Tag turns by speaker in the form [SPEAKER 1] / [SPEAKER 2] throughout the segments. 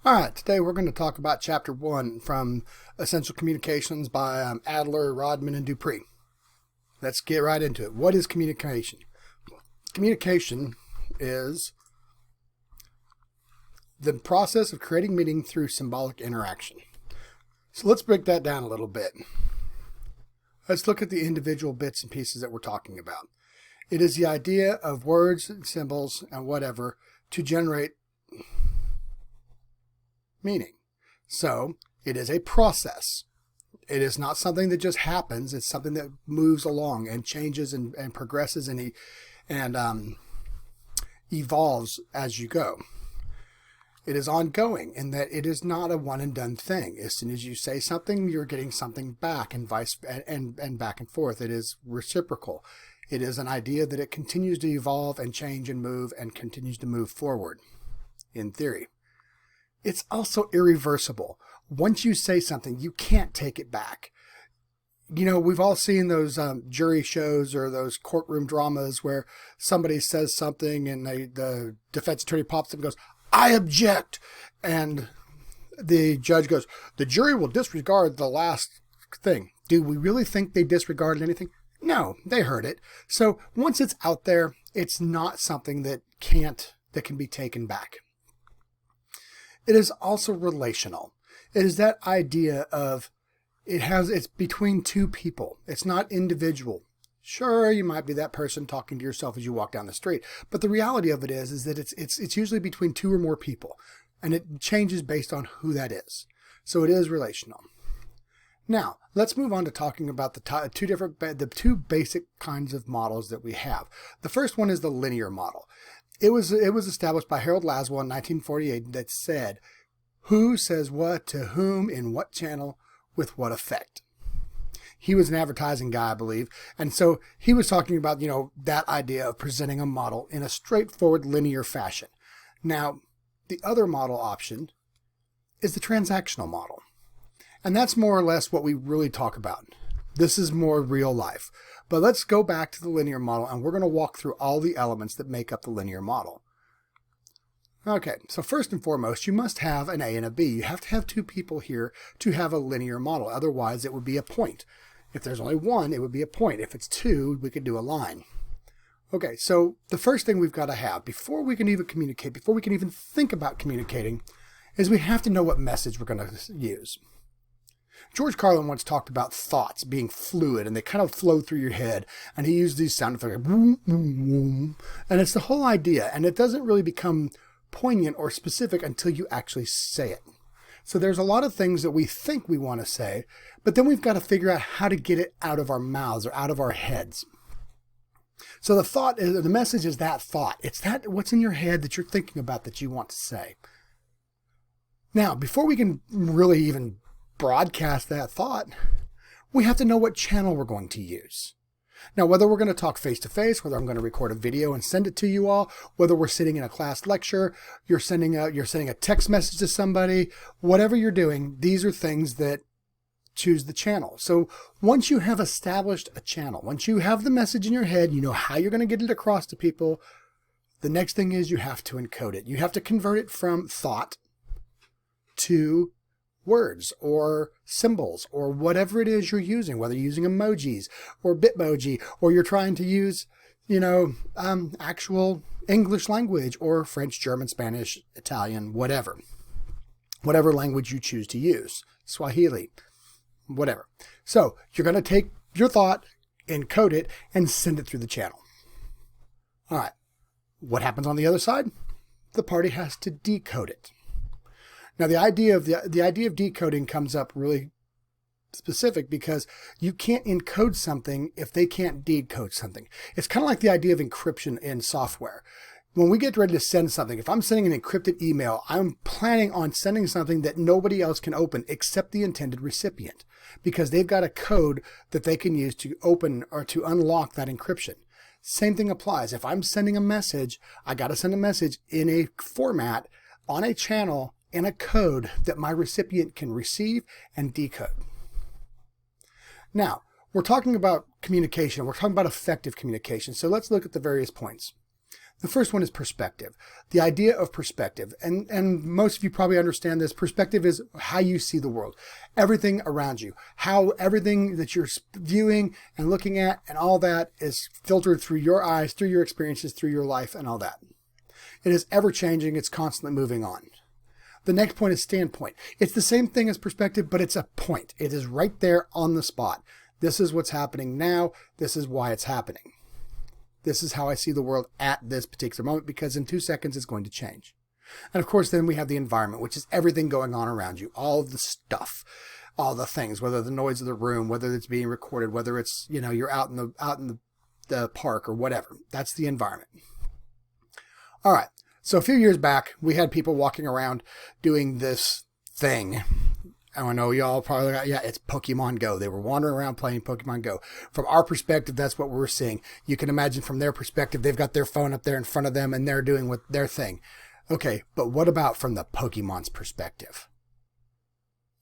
[SPEAKER 1] All right, today we're going to talk about Chapter 1 from Essential Communications by Adler, Rodman, and Dupree. Let's get right into it. What is communication? Communication is the process of creating meaning through symbolic interaction. So let's break that down a little bit. Let's look at the individual bits and pieces that we're talking about. It is the idea of words and symbols and whatever to generate meaning. So it is a process. It is not something that just happens. It's something that moves along and changes and progresses and evolves as you go. It is ongoing in that it is not a one and done thing. As soon as you say something, you're getting something back and and back and forth. It is reciprocal. It is an idea that it continues to evolve and change and move and continues to move forward in theory. It's also irreversible. Once you say something, you can't take it back. You know, we've all seen those jury shows or those courtroom dramas where somebody says something and the defense attorney pops up and goes, "I object." And the judge goes, "The jury will disregard the last thing." Do we really think they disregarded anything? No, they heard it. So once it's out there, it's not something that can be taken back. It is also relational. It is that idea of it's between two people. It's not individual. Sure, you might be that person talking to yourself as you walk down the street, but the reality of it is that it's usually between two or more people, and it changes based on who that is. So it is relational. Now, let's move on to talking about the two basic kinds of models that we have. The first one is the linear model. It was established by Harold Laswell in 1948 that said, who says what to whom in what channel with what effect. He was an advertising guy, I believe, and so he was talking about, that idea of presenting a model in a straightforward linear fashion. Now, the other model option is the transactional model, and that's more or less what we really talk about. This is more real life. But let's go back to the linear model, and we're going to walk through all the elements that make up the linear model. Okay, so first and foremost, you must have an A and a B. You have to have two people here to have a linear model. Otherwise, it would be a point. If there's only one, it would be a point. If it's two, we could do a line. Okay, so the first thing we've got to have, before we can even communicate, before we can even think about communicating, is we have to know what message we're going to use. George Carlin once talked about thoughts being fluid and they kind of flow through your head, and he used these sound effects, boom, boom, boom, and it's the whole idea, and it doesn't really become poignant or specific until you actually say it. So there's a lot of things that we think we want to say, but then we've got to figure out how to get it out of our mouths or out of our heads. So the message is that thought. It's that what's in your head that you're thinking about that you want to say. Now, before we can really even broadcast that thought, we have to know what channel we're going to use. Now, whether we're going to talk face-to-face, whether I'm going to record a video and send it to you all, whether we're sitting in a class lecture, you're sending a text message to somebody, whatever you're doing, these are things that choose the channel. So once you have established a channel, once you have the message in your head, you know how you're going to get it across to people, the next thing is you have to encode it. You have to convert it from thought to words or symbols or whatever it is you're using, whether you're using emojis or Bitmoji, or you're trying to use, actual English language or French, German, Spanish, Italian, whatever language you choose to use, Swahili, whatever. So you're going to take your thought, encode it, and send it through the channel. All right. What happens on the other side? The party has to decode it. Now, the idea of decoding comes up really specific because you can't encode something if they can't decode something. It's kind of like the idea of encryption in software. When we get ready to send something, if I'm sending an encrypted email, I'm planning on sending something that nobody else can open except the intended recipient, because they've got a code that they can use to open or to unlock that encryption. Same thing applies. If I'm sending a message, I got to send a message in a format on a channel in a code that my recipient can receive and decode. Now, we're talking about communication. We're talking about effective communication. So let's look at the various points. The first one is perspective. The idea of perspective. And most of you probably understand this. Perspective is how you see the world. Everything around you. How everything that you're viewing and looking at and all that is filtered through your eyes, through your experiences, through your life and all that. It is ever changing. It's constantly moving on. The next point is standpoint. It's the same thing as perspective, but it's a point. It is right there on the spot. This is what's happening now. This is why it's happening. This is how I see the world at this particular moment, because in 2 seconds it's going to change. And of course, then we have the environment, which is everything going on around you, all the stuff, all the things, whether the noise of the room, whether it's being recorded, whether it's, you're out in the park or whatever. That's the environment. All right. So a few years back, we had people walking around doing this thing. I know y'all probably got, yeah, it's Pokemon Go. They were wandering around playing Pokemon Go. From our perspective, that's what we're seeing. You can imagine from their perspective, they've got their phone up there in front of them and they're doing what their thing. Okay, but what about from the Pokemon's perspective?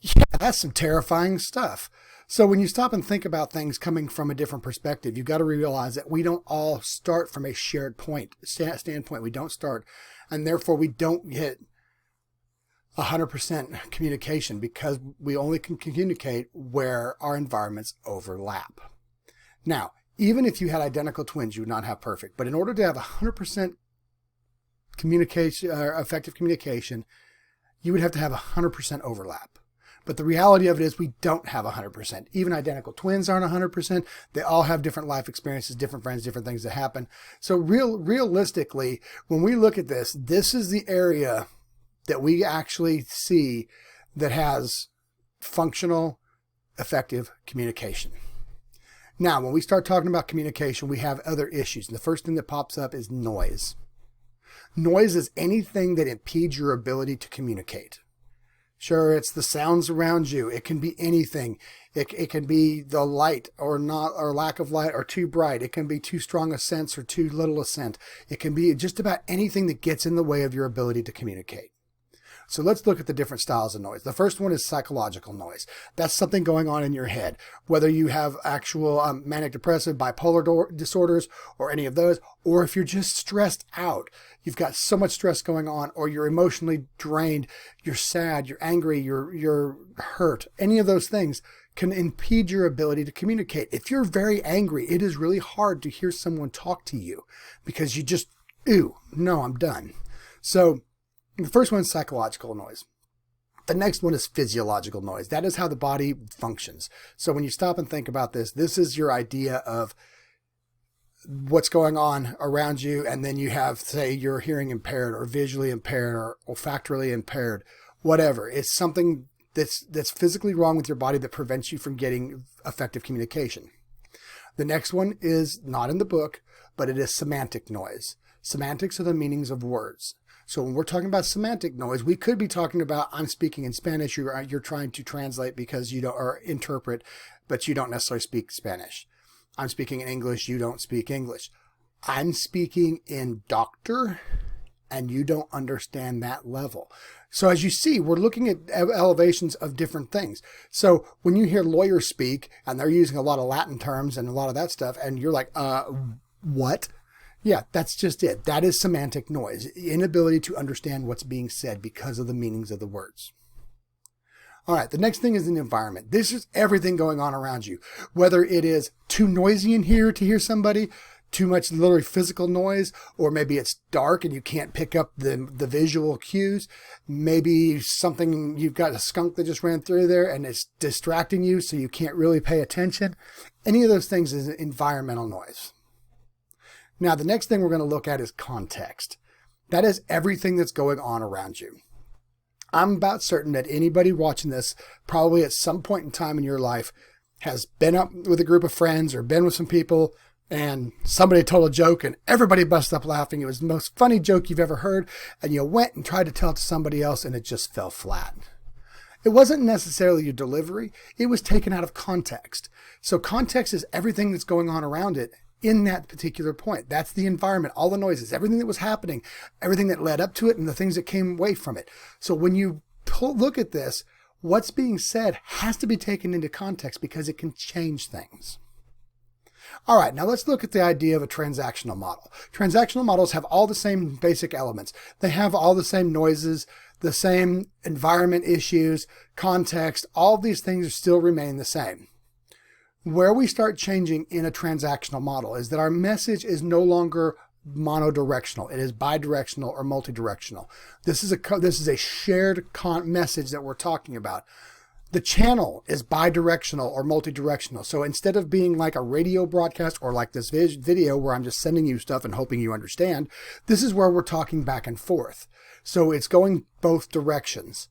[SPEAKER 1] Yeah, that's some terrifying stuff. So when you stop and think about things coming from a different perspective, you've got to realize that we don't all start from a shared standpoint. We don't start, and therefore we don't hit 100% communication, because we only can communicate where our environments overlap. Now, even if you had identical twins, you would not have perfect. But in order to have 100% communication, or effective communication, you would have to have 100% overlap. But the reality of it is we don't have 100%. Even identical twins aren't 100%. They all have different life experiences, different friends, different things that happen. So realistically, when we look at this, this is the area that we actually see that has functional, effective communication. Now, when we start talking about communication, we have other issues. And the first thing that pops up is noise. Noise is anything that impedes your ability to communicate. Sure, it's the sounds around you. It can be anything. It can be the light or not, or lack of light, or too bright. It can be too strong a sense or too little a scent. It can be just about anything that gets in the way of your ability to communicate. So let's look at the different styles of noise. The first one is psychological noise. That's something going on in your head, whether you have actual manic depressive, bipolar disorders, or any of those, or if you're just stressed out, you've got so much stress going on, or you're emotionally drained, you're sad, you're angry, you're hurt. Any of those things can impede your ability to communicate. If you're very angry, it is really hard to hear someone talk to you because you just, ew, no, I'm done. So the first one is psychological noise. The next one is physiological noise. That is how the body functions. So when you stop and think about this, this is your idea of what's going on around you. And then you have, say, you're hearing impaired or visually impaired or olfactorily impaired, whatever. It's something that's physically wrong with your body that prevents you from getting effective communication. The next one is not in the book, but it is semantic noise. Semantics are the meanings of words. So when we're talking about semantic noise, we could be talking about, I'm speaking in Spanish, you're trying to translate because you don't, or interpret, but you don't necessarily speak Spanish. I'm speaking in English, you don't speak English. I'm speaking in doctor, and you don't understand that level. So as you see, we're looking at elevations of different things. So when you hear lawyers speak, and they're using a lot of Latin terms and a lot of that stuff, and you're like, what? Yeah, that's just it. That is semantic noise. Inability to understand what's being said because of the meanings of the words. All right, the next thing is an environment. This is everything going on around you. Whether it is too noisy in here to hear somebody, too much literally physical noise, or maybe it's dark and you can't pick up the visual cues. Maybe something, you've got a skunk that just ran through there and it's distracting you so you can't really pay attention. Any of those things is environmental noise. Now, the next thing we're going to look at is context. That is everything that's going on around you. I'm about certain that anybody watching this probably at some point in time in your life has been up with a group of friends or been with some people and somebody told a joke and everybody busted up laughing. It was the most funny joke you've ever heard, and you went and tried to tell it to somebody else and it just fell flat. It wasn't necessarily your delivery. It was taken out of context. So context is everything that's going on around it in that particular point. That's the environment, all the noises, everything that was happening, everything that led up to it, and the things that came away from it. So when you look at this, what's being said has to be taken into context because it can change things. All right, now let's look at the idea of a transactional model. Transactional models have all the same basic elements. They have all the same noises, the same environment issues, context, all of these things still remain the same. Where we start changing in a transactional model is that our message is no longer monodirectional. It is bidirectional or multidirectional. This is a shared message that we're talking about. The channel is bidirectional or multidirectional. So instead of being like a radio broadcast or like this video where I'm just sending you stuff and hoping you understand, this is where we're talking back and forth. So it's going both directions.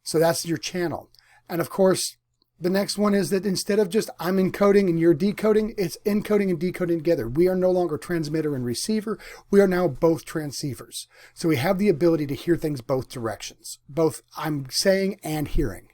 [SPEAKER 1] So that's your channel. And of course, the next one is that instead of just I'm encoding and you're decoding, it's encoding and decoding together. We are no longer transmitter and receiver. We are now both transceivers. So we have the ability to hear things both directions, both I'm saying and hearing.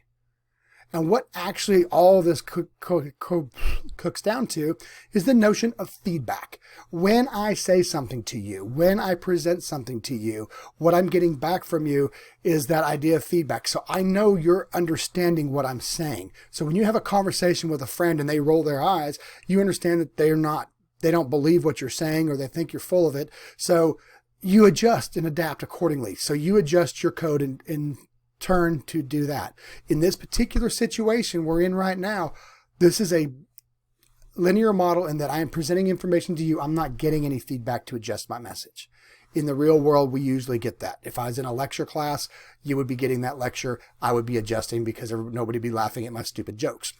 [SPEAKER 1] And what actually all this cooks down to is the notion of feedback. When I say something to you, when I present something to you, what I'm getting back from you is that idea of feedback. So I know you're understanding what I'm saying. So when you have a conversation with a friend and they roll their eyes, you understand that they don't believe what you're saying or they think you're full of it. So you adjust and adapt accordingly. So you adjust your code in turn to do that. In this particular situation we're in right now, this is a linear model in that I am presenting information to you. I'm not getting any feedback to adjust my message. In the real world, we usually get that. If I was in a lecture class, you would be getting that lecture. I would be adjusting because nobody would be laughing at my stupid jokes.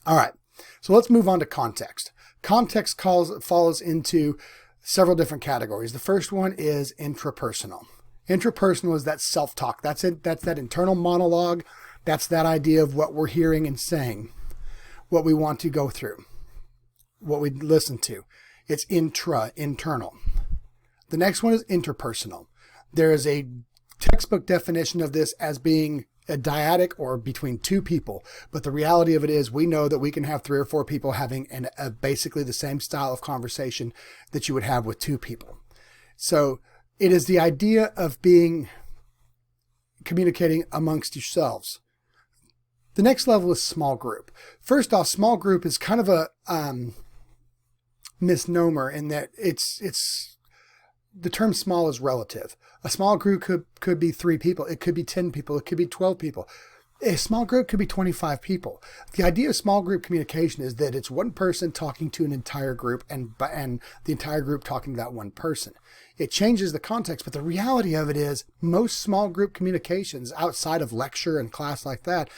[SPEAKER 1] All right, so let's move on to context. Context falls into several different categories. The first one is intrapersonal. Intrapersonal is that self-talk. That's it. That's that internal monologue. That's that idea of what we're hearing and saying, what we want to go through, what we listen to. It's internal. The next one is interpersonal. There is a textbook definition of this as being a dyadic or between two people. But the reality of it is we know that we can have 3 or 4 people having basically the same style of conversation that you would have with 2 people. So it is the idea of communicating amongst yourselves. The next level is small group. First off, small group is kind of a misnomer in that it's the term small is relative. A small group could be 3 people. It could be 10 people. It could be 12 people. A small group could be 25 people. The idea of small group communication is that it's one person talking to an entire group and the entire group talking to that one person. It changes the context, but the reality of it is most small group communications outside of lecture and class like that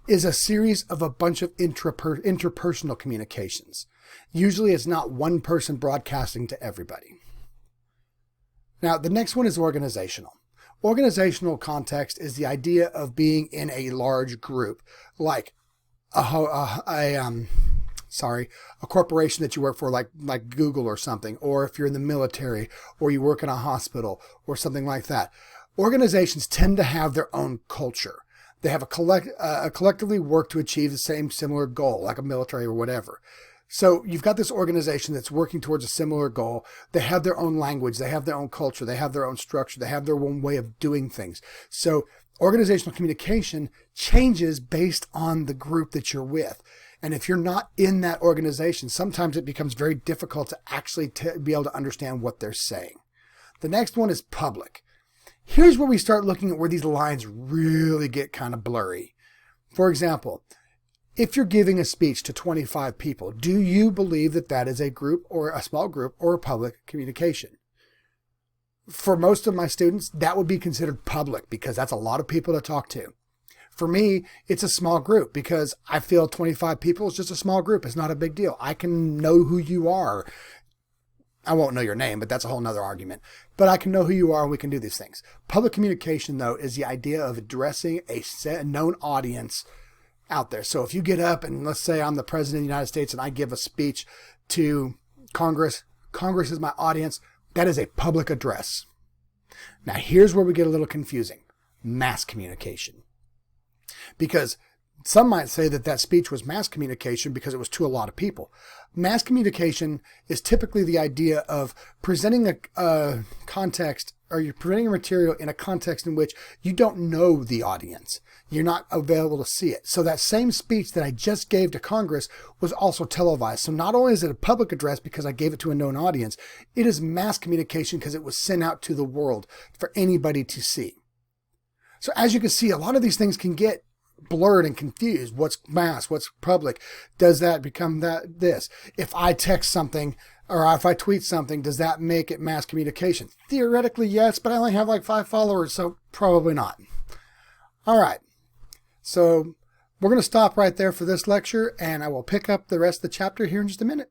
[SPEAKER 1] is a series of a bunch of interpersonal communications. Usually it's not one person broadcasting to everybody. Now, the next one is organizational. Organizational context is the idea of being in a large group, like a corporation that you work for, like Google or something, or if you're in the military or you work in a hospital or something like that. Organizations tend to have their own culture. They have collectively work to achieve the same similar goal, like a military or whatever. So you've got this organization that's working towards a similar goal. They have their own language. They have their own culture. They have their own structure. They have their own way of doing things. So organizational communication changes based on the group that you're with. And if you're not in that organization, sometimes it becomes very difficult to actually be able to understand what they're saying. The next one is public. Here's where we start looking at where these lines really get kind of blurry. For example, if you're giving a speech to 25 people, do you believe that that is a group or a small group or a public communication? For most of my students, that would be considered public because that's a lot of people to talk to. For me, it's a small group because I feel 25 people is just a small group. It's not a big deal. I can know who you are. I won't know your name, but that's a whole nother argument. But I can know who you are and we can do these things. Public communication, though, is the idea of addressing a known audience out there. So if you get up and let's say I'm the president of the United States and I give a speech to Congress, Congress is my audience, that is a public address. Now here's where we get a little confusing. Mass communication. Because Some might say that that speech was mass communication because it was to a lot of people. Mass communication is typically the idea of presenting a context, or you're presenting a material in a context in which you don't know the audience. You're not available to see it. So that same speech that I just gave to Congress was also televised. So not only is it a public address because I gave it to a known audience, it is mass communication because it was sent out to the world for anybody to see. So as you can see, a lot of these things can get blurred and confused. What's mass? What's public? Does that become this? If I text something or if I tweet something, does that make it mass communication? Theoretically, yes, but I only have like 5 followers, so probably not. All right. So we're going to stop right there for this lecture, and I will pick up the rest of the chapter here in just a minute.